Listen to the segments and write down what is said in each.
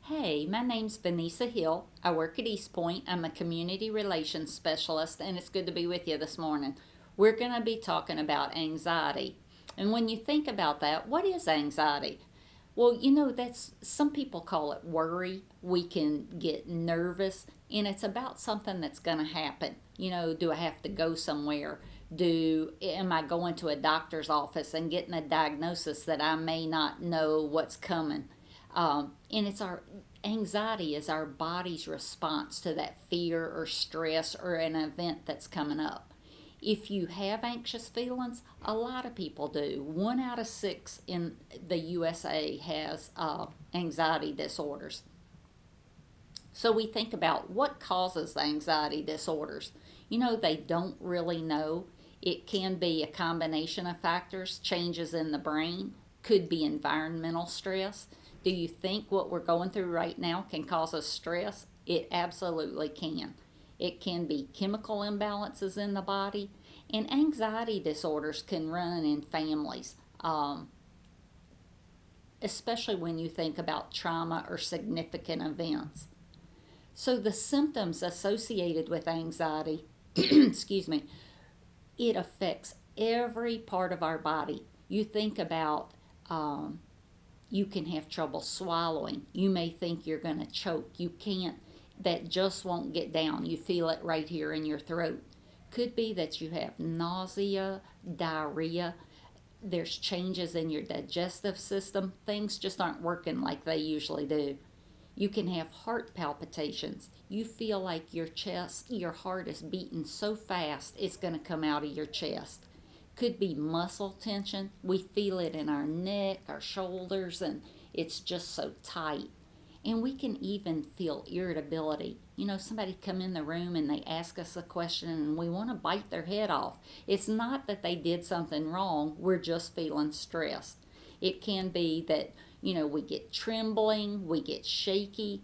Hey, my name's Vanessa Hill. I work at East Point. I'm a community relations specialist, and it's good to be with you this morning. We're going to be talking about anxiety. And when you think about that, what is anxiety? Well, that's some people call it worry. We can get nervous, and it's about something that's going to happen. Do I have to go somewhere? Do am I going to a doctor's office and getting a diagnosis that I may not know what's coming? And it's our anxiety is our body's response to that fear or stress or an event that's coming up. If you have anxious feelings, a lot of people do. 1 out of 6 in the USA has anxiety disorders. So we think about what causes the anxiety disorders. They don't really know. It can be a combination of factors, changes in the brain, could be environmental stress. Do you think what we're going through right now can cause us stress? It absolutely can. It can be chemical imbalances in the body, and anxiety disorders can run in families, especially when you think about trauma or significant events. So, the symptoms associated with anxiety, excuse me, it affects every part of our body. You think about you can have trouble swallowing. You may think you're going to choke. You can't, that just won't get down. You feel it right here in your throat. Could be that you have nausea, diarrhea. There's changes in your digestive system. Things just aren't working like they usually do. You can have heart palpitations. You feel like your heart is beating so fast it's going to come out of your chest. Could be muscle tension. We feel it in our neck, our shoulders, and it's just so tight. And we can even feel irritability. Somebody come in the room and they ask us a question and we want to bite their head off. It's not that they did something wrong, we're just feeling stressed. It can be that, we get trembling, we get shaky,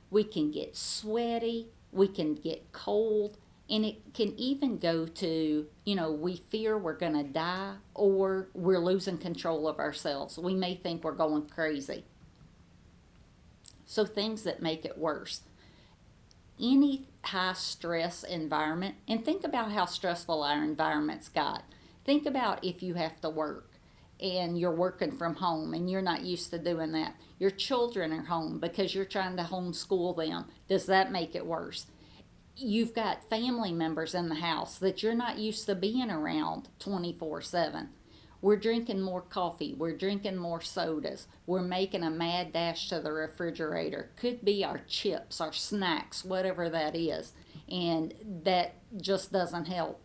we can get sweaty, we can get cold, and it can even go to, we fear we're going to die or we're losing control of ourselves. We may think we're going crazy. So, things that make it worse. Any high stress environment, and think about how stressful our environment's got. Think about if you have to work and you're working from home and you're not used to doing that. Your children are home because you're trying to homeschool them. Does that make it worse? You've got family members in the house that you're not used to being around 24/7. We're drinking more coffee, we're drinking more sodas, we're making a mad dash to the refrigerator. Could be our chips, our snacks, whatever that is. And that just doesn't help.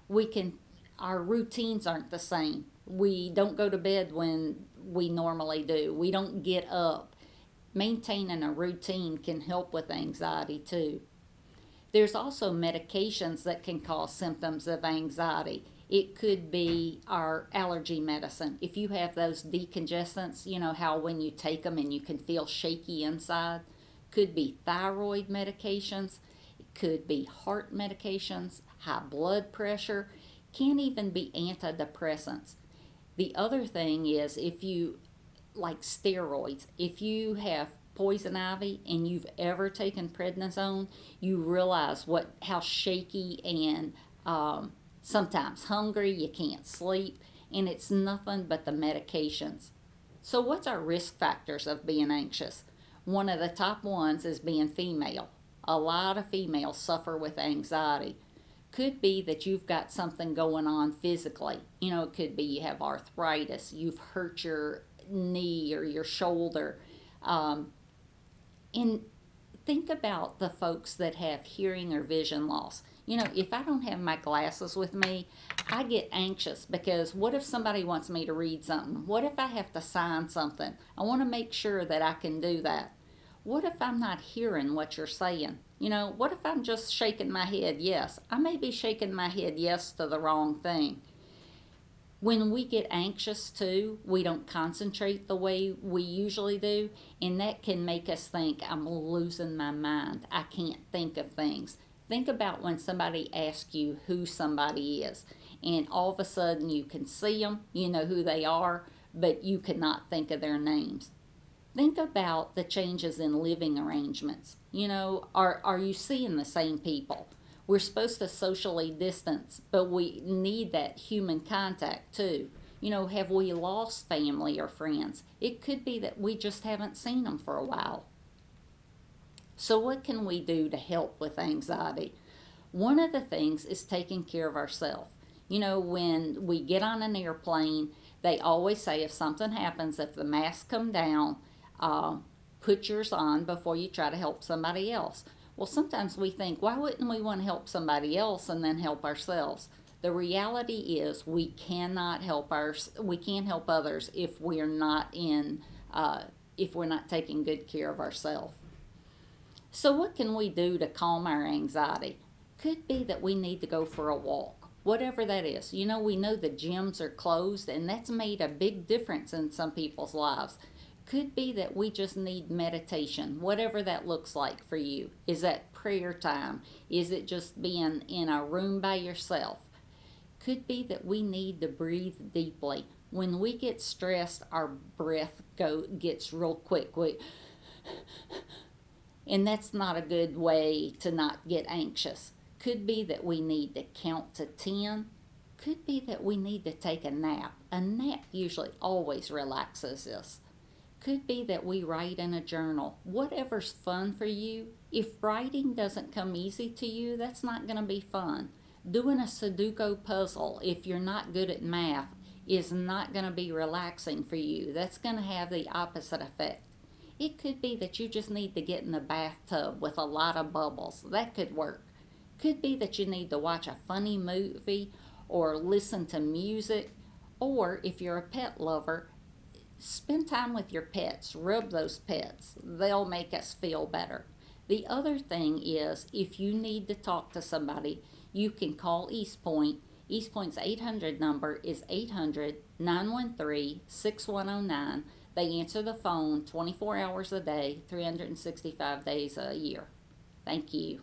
We can Our routines aren't the same. We don't go to bed when we normally do. We don't get up. Maintaining a routine can help with anxiety too. There's also medications that can cause symptoms of anxiety. It could be our allergy medicine. If you have those decongestants, how when you take them and you can feel shaky inside. Could be thyroid medications. It could be heart medications, high blood pressure. Can even be antidepressants. The other thing is if you like steroids, if you have poison ivy and you've ever taken prednisone, you realize how shaky and sometimes hungry, you can't sleep, and it's nothing but the medications. So, what's our risk factors of being anxious? One of the top ones is being female. A lot of females suffer with anxiety. Could be that you've got something going on physically. It could be you have arthritis, you've hurt your knee or your shoulder. And think about the folks that have hearing or vision loss. If I don't have my glasses with me, I get anxious because what if somebody wants me to read something? What if I have to sign something? I want to make sure that I can do that. What if I'm not hearing what you're saying? What if I'm just shaking my head yes? I may be shaking my head yes to the wrong thing. When we get anxious too, we don't concentrate the way we usually do, and that can make us think, I'm losing my mind. I can't think of things. Think about when somebody asks you who somebody is, and all of a sudden you can see them, you know who they are, but you cannot think of their names. Think about the changes in living arrangements. Are you seeing the same people? We're supposed to socially distance, but we need that human contact too. Have we lost family or friends? It could be that we just haven't seen them for a while. So, what can we do to help with anxiety? One of the things is taking care of ourselves. When we get on an airplane, they always say if something happens, if the masks come down, uh, put yours on before you try to help somebody else. Well, sometimes we think, why wouldn't we want to help somebody else and then help ourselves? The reality is we can't help others if we're not taking good care of ourselves. So, what can we do to calm our anxiety? Could be that we need to go for a walk, whatever that is. We know the gyms are closed, and that's made a big difference in some people's lives. Could be that we just need meditation, whatever that looks like for you. Is that prayer time? Is it just being in a room by yourself? Could be that we need to breathe deeply. When we get stressed, our breath gets real quick. And that's not a good way to not get anxious. Could be that we need to count to 10. Could be that we need to take a nap. A nap usually always relaxes us. Could be that we write in a journal. Whatever's fun for you. If writing doesn't come easy to you, that's not going to be fun. Doing a Sudoku puzzle, if you're not good at math, is not going to be relaxing for you. That's going to have the opposite effect. It could be that you just need to get in the bathtub with a lot of bubbles. That could work. Could be that you need to watch a funny movie or listen to music. Or if you're a pet lover, spend time with your pets. Rub those pets. They'll make us feel better. The other thing is if you need to talk to somebody, you can call East Point. East Point's 800 number is 800-913-6109. They answer the phone 24 hours a day, 365 days a year. Thank you.